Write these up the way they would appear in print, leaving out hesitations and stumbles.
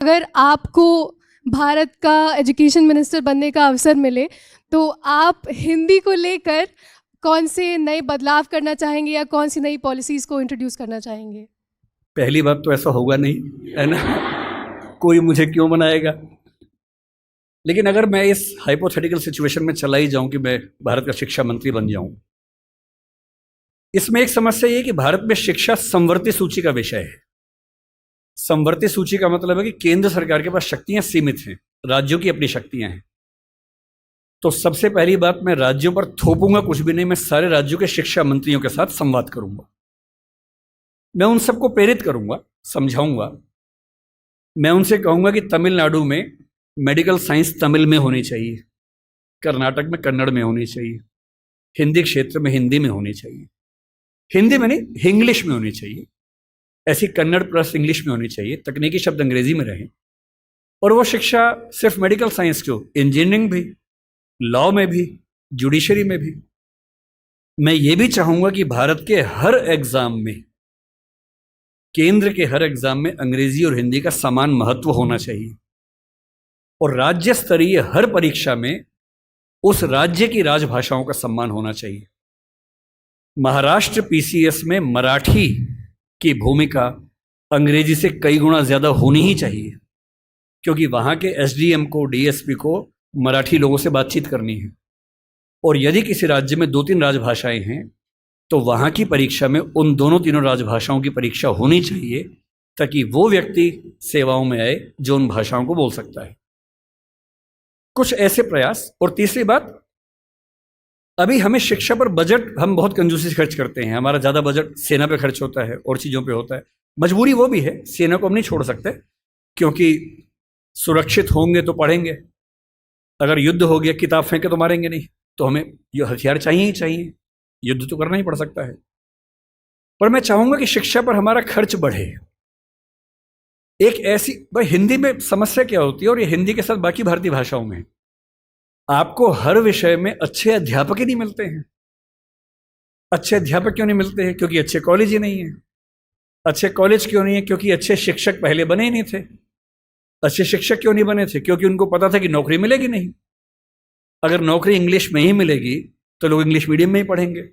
अगर आपको भारत का एजुकेशन मिनिस्टर बनने का अवसर मिले तो आप हिंदी को लेकर कौन से नए बदलाव करना चाहेंगे या कौन सी नई पॉलिसीज़ को इंट्रोड्यूस करना चाहेंगे? पहली बात तो ऐसा होगा नहीं, है ना। कोई मुझे क्यों बनाएगा। लेकिन अगर मैं इस हाइपोथेटिकल सिचुएशन में चला ही जाऊं कि मैं भारत का शिक्षा मंत्री बन जाऊं, इसमें एक समस्या ये है कि भारत में शिक्षा समवर्ती सूची का विषय है। समवर्ती सूची का मतलब है कि केंद्र सरकार के पास शक्तियां सीमित हैं, राज्यों की अपनी शक्तियां हैं। तो सबसे पहली बात, मैं राज्यों पर थोपूंगा कुछ भी नहीं, मैं सारे राज्यों के शिक्षा मंत्रियों के साथ संवाद करूंगा। मैं उन सबको प्रेरित करूंगा, समझाऊंगा। मैं उनसे कहूंगा कि तमिलनाडु में मेडिकल साइंस तमिल में होनी चाहिए, कर्नाटक में कन्नड़ में होनी चाहिए, हिंदी क्षेत्र में हिंदी में होनी चाहिए, हिंदी में नहीं इंग्लिश में होनी चाहिए, ऐसी कन्नड़ प्लस इंग्लिश में होनी चाहिए, तकनीकी शब्द अंग्रेजी में रहें। और वो शिक्षा सिर्फ मेडिकल साइंस क्यों, इंजीनियरिंग भी, लॉ में भी, जुडिशरी में भी। मैं ये भी चाहूंगा कि भारत के हर एग्जाम में, केंद्र के हर एग्जाम में अंग्रेजी और हिंदी का समान महत्व होना चाहिए। और राज्य स्तरीय हर परीक्षा में उस राज्य की राजभाषाओं का सम्मान होना चाहिए। महाराष्ट्र पीसीएस में मराठी की भूमिका अंग्रेजी से कई गुना ज्यादा होनी ही चाहिए, क्योंकि वहां के एसडीएम को, डीएसपी को मराठी लोगों से बातचीत करनी है। और यदि किसी राज्य में 2-3 राजभाषाएं हैं तो वहां की परीक्षा में उन दोनों तीनों राजभाषाओं की परीक्षा होनी चाहिए, ताकि वो व्यक्ति सेवाओं में आए जो उन भाषाओं को बोल सकता है। कुछ ऐसे प्रयास। और तीसरी बात, अभी हमें शिक्षा पर बजट हम बहुत कंजूसी से खर्च करते हैं। हमारा ज़्यादा बजट सेना पे खर्च होता है और चीज़ों पे होता है। मजबूरी वो भी है, सेना को हम नहीं छोड़ सकते, क्योंकि सुरक्षित होंगे तो पढ़ेंगे, अगर युद्ध हो गया किताब फेंके तो मारेंगे नहीं, तो हमें ये हथियार चाहिए ही चाहिए, युद्ध तो करना ही पड़ सकता है। पर मैं चाहूंगा कि शिक्षा पर हमारा खर्च बढ़े। एक ऐसी, भाई हिंदी में समस्या क्या होती है, और ये हिंदी के साथ बाकी भारतीय भाषाओं में, आपको हर विषय में अच्छे अध्यापक ही नहीं मिलते हैं। अच्छे अध्यापक क्यों नहीं मिलते हैं? क्योंकि अच्छे कॉलेज ही नहीं है। अच्छे कॉलेज क्यों नहीं है? क्योंकि अच्छे शिक्षक पहले बने ही नहीं थे। अच्छे शिक्षक क्यों नहीं बने थे? क्योंकि उनको पता था कि नौकरी मिलेगी नहीं। अगर नौकरी इंग्लिश में ही मिलेगी तो लोग इंग्लिश मीडियम में ही पढ़ेंगे।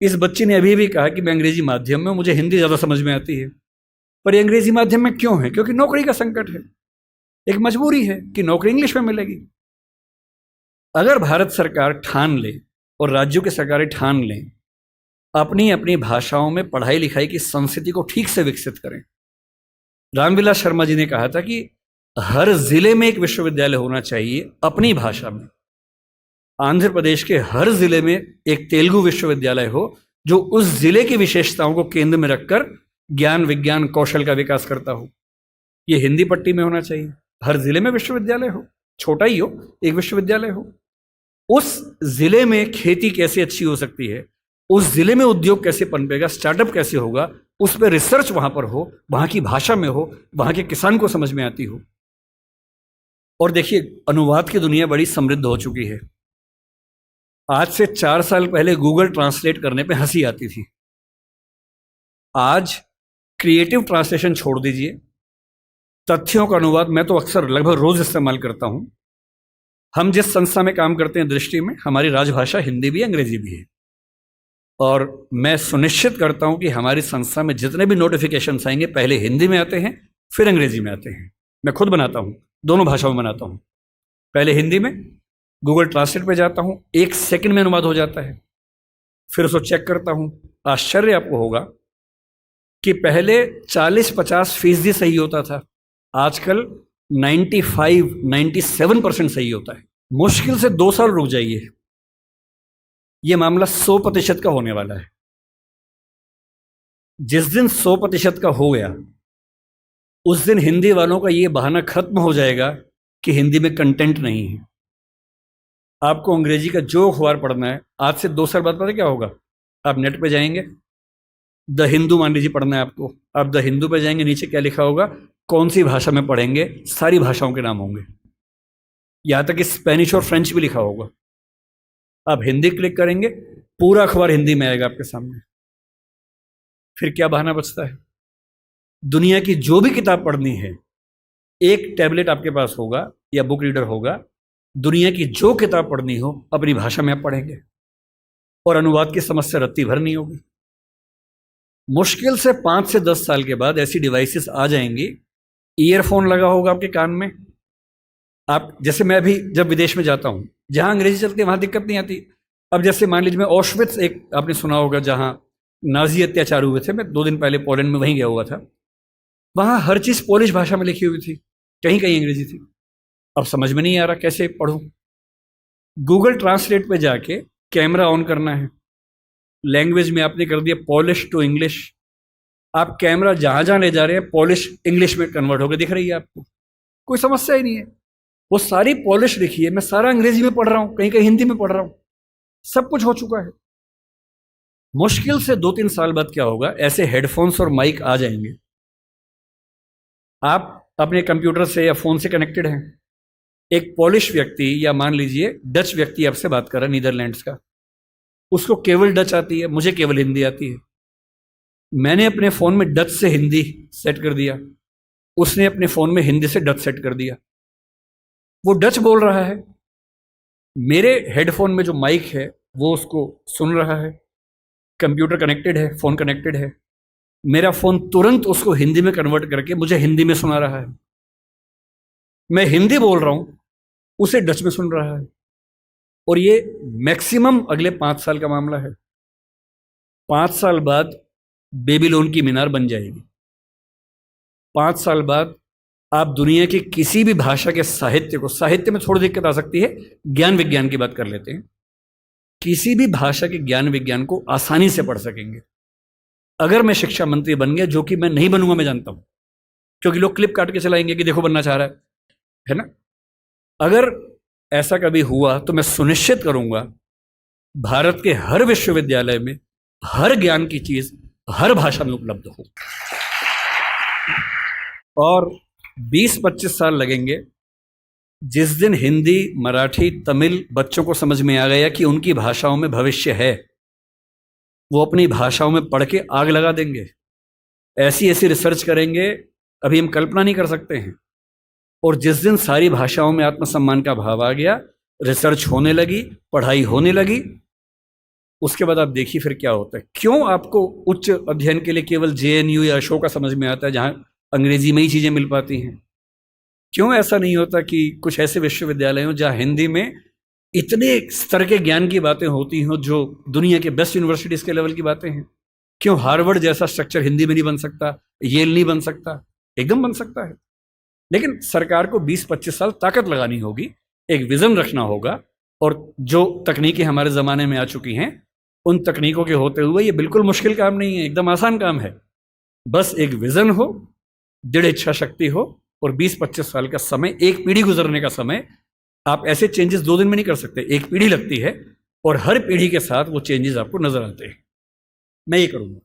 इस बच्ची ने अभी भी कहा कि मैं अंग्रेजी माध्यम में, मुझे हिंदी ज़्यादा समझ में आती है। पर ये अंग्रेजी माध्यम में क्यों है? क्योंकि नौकरी का संकट है, एक मजबूरी है कि नौकरी इंग्लिश में मिलेगी। अगर भारत सरकार ठान ले और राज्यों की सरकारें ठान लें, अपनी अपनी भाषाओं में पढ़ाई लिखाई की संस्कृति को ठीक से विकसित करें। रामविलास शर्मा जी ने कहा था कि हर जिले में एक विश्वविद्यालय होना चाहिए अपनी भाषा में। आंध्र प्रदेश के हर जिले में एक तेलुगु विश्वविद्यालय हो, जो उस जिले की विशेषताओं को केंद्र में रखकर ज्ञान विज्ञान कौशल का विकास करता हो। ये हिंदी पट्टी में होना चाहिए, हर जिले में विश्वविद्यालय हो, छोटा ही हो, एक विश्वविद्यालय हो। उस जिले में खेती कैसे अच्छी हो सकती है, उस जिले में उद्योग कैसे पनपेगा, स्टार्टअप कैसे होगा, उस पर रिसर्च वहां पर हो, वहां की भाषा में हो, वहां के किसान को समझ में आती हो। और देखिए, अनुवाद की दुनिया बड़ी समृद्ध हो चुकी है। आज से 4 साल पहले गूगल ट्रांसलेट करने पे हंसी आती थी। आज क्रिएटिव ट्रांसलेशन छोड़ दीजिए, तथ्यों का अनुवाद मैं तो अक्सर लगभग रोज इस्तेमाल करता हूं। हम जिस संस्था में काम करते हैं दृष्टि में, हमारी राजभाषा हिंदी भी अंग्रेजी भी है। और मैं सुनिश्चित करता हूं कि हमारी संस्था में जितने भी नोटिफिकेशंस आएंगे पहले हिंदी में आते हैं, फिर अंग्रेजी में आते हैं। मैं खुद बनाता हूं, दोनों भाषाओं में बनाता हूं। पहले हिंदी में, गूगल ट्रांसलेट पे जाता हूं, 1 सेकंड में अनुवाद हो जाता है। फिर उसको चेक करता हूं। आश्चर्य आपको होगा कि पहले 40-50% सही होता था, आजकल 95-97% सही होता है। मुश्किल से 2 साल रुक जाइए, यह मामला 100% का होने वाला है। जिस दिन 100% का हो गया, उस दिन हिंदी वालों का यह बहाना खत्म हो जाएगा कि हिंदी में कंटेंट नहीं है। आपको अंग्रेजी का जो अखबार पढ़ना है, आज से 2 साल बाद पता क्या होगा? आप नेट पे जाएंगे, द हिंदू मान लीजिए पढ़ना है आपको, आप द हिंदू पे जाएंगे, नीचे क्या लिखा होगा, कौन सी भाषा में पढ़ेंगे, सारी भाषाओं के नाम होंगे, यहां तक कि स्पेनिश और फ्रेंच भी लिखा होगा। आप हिंदी क्लिक करेंगे, पूरा अखबार हिंदी में आएगा आपके सामने। फिर क्या बहाना बचता है? दुनिया की जो भी किताब पढ़नी है, एक टैबलेट आपके पास होगा या बुक रीडर होगा, दुनिया की जो किताब पढ़नी हो अपनी भाषा में आप पढ़ेंगे और अनुवाद की समस्या रत्ती भर नहीं होगी। मुश्किल से 5 से 10 साल के बाद ऐसी डिवाइसेस आ जाएंगी, ईयरफोन लगा होगा आपके कान में, आप जैसे मैं भी जब विदेश में जाता हूँ जहाँ अंग्रेजी चलती है वहाँ दिक्कत नहीं आती। अब जैसे मान लीजिए मैं ऑशविट्स, एक आपने सुना होगा जहाँ नाजी अत्याचार हुए थे, मैं 2 दिन पहले पोलैंड में वहीं गया हुआ था, वहाँ हर चीज़ पोलिश भाषा में लिखी हुई थी, कहीं कहीं अंग्रेजी थी। अब समझ में नहीं आ रहा कैसे पढ़ूँ। गूगल ट्रांसलेट पे जाके कैमरा ऑन करना है, लैंग्वेज में आपने कर दिया पॉलिश टू इंग्लिश, आप कैमरा जहाँ जहाँ ले जा रहे हैं पॉलिश इंग्लिश में कन्वर्ट होकर दिख रही है आपको, कोई समस्या ही नहीं है। वो सारी पॉलिश लिखी है, मैं सारा अंग्रेजी में पढ़ रहा हूँ, कहीं कहीं हिंदी में पढ़ रहा हूँ, सब कुछ हो चुका है। मुश्किल से 2-3 साल बाद क्या होगा, ऐसे हेडफोन्स और माइक आ जाएंगे, आप अपने कंप्यूटर से या फोन से कनेक्टेड हैं, एक पॉलिश व्यक्ति या मान लीजिए डच व्यक्ति आपसे बात कर रहा है नीदरलैंड्स का, उसको केवल डच आती है, मुझे केवल हिंदी आती है। मैंने अपने फ़ोन में डच से हिंदी सेट कर दिया, उसने अपने फ़ोन में हिंदी से डच सेट कर दिया, वो डच बोल रहा है, मेरे हेडफोन में जो माइक है वो उसको सुन रहा है, कंप्यूटर कनेक्टेड है, फ़ोन कनेक्टेड है, मेरा फ़ोन तुरंत उसको हिंदी में कन्वर्ट करके मुझे हिंदी में सुना रहा है। मैं हिंदी बोल रहा हूँ, उसे डच में सुन रहा है। और ये मैक्सिमम अगले 5 साल का मामला है। 5 साल बाद बेबीलोन की मीनार बन जाएगी। 5 साल बाद आप दुनिया की किसी भी भाषा के साहित्य को, साहित्य में थोड़ी दिक्कत आ सकती है, ज्ञान विज्ञान की बात कर लेते हैं, किसी भी भाषा के ज्ञान विज्ञान को आसानी से पढ़ सकेंगे अगर मैं शिक्षा मंत्री बन गया, जो कि मैं नहीं बनूंगा, मैं जानता हूं, क्योंकि लोग क्लिप काट के चलाएंगे कि देखो बनना चाह रहा है ना। अगर ऐसा कभी हुआ तो मैं सुनिश्चित करूंगा भारत के हर विश्वविद्यालय में हर ज्ञान की चीज हर भाषा में उपलब्ध हो। और 20-25 साल लगेंगे, जिस दिन हिंदी, मराठी, तमिल बच्चों को समझ में आ गया कि उनकी भाषाओं में भविष्य है, वो अपनी भाषाओं में पढ़ के आग लगा देंगे, ऐसी ऐसी रिसर्च करेंगे अभी हम कल्पना नहीं कर सकते हैं। और जिस दिन सारी भाषाओं में आत्मसम्मान का भाव आ गया, रिसर्च होने लगी, पढ़ाई होने लगी, उसके बाद आप देखिए फिर क्या होता है। क्यों आपको उच्च अध्ययन के लिए केवल जेएनयू या अशोका समझ में आता है जहां अंग्रेजी में ही चीजें मिल पाती हैं? क्यों ऐसा नहीं होता कि कुछ ऐसे विश्वविद्यालय हों जहां हिंदी में इतने स्तर के ज्ञान की बातें होती हों जो दुनिया के बेस्ट यूनिवर्सिटीज के लेवल की बातें हैं? क्यों हार्वर्ड जैसा स्ट्रक्चर हिंदी में नहीं बन सकता, येल नहीं बन सकता? एकदम बन सकता है। लेकिन सरकार को 20-25 साल ताकत लगानी होगी, एक विजन रखना होगा, और जो तकनीकें हमारे ज़माने में आ चुकी हैं उन तकनीकों के होते हुए ये बिल्कुल मुश्किल काम नहीं है, एकदम आसान काम है। बस एक विजन हो, दृढ़ इच्छा शक्ति हो, और 20-25 साल का समय, एक पीढ़ी गुजरने का समय। आप ऐसे चेंजेस 2 दिन में नहीं कर सकते, एक पीढ़ी लगती है, और हर पीढ़ी के साथ वो चेंजेस आपको नजर आते हैं। मैं ये करूँगा।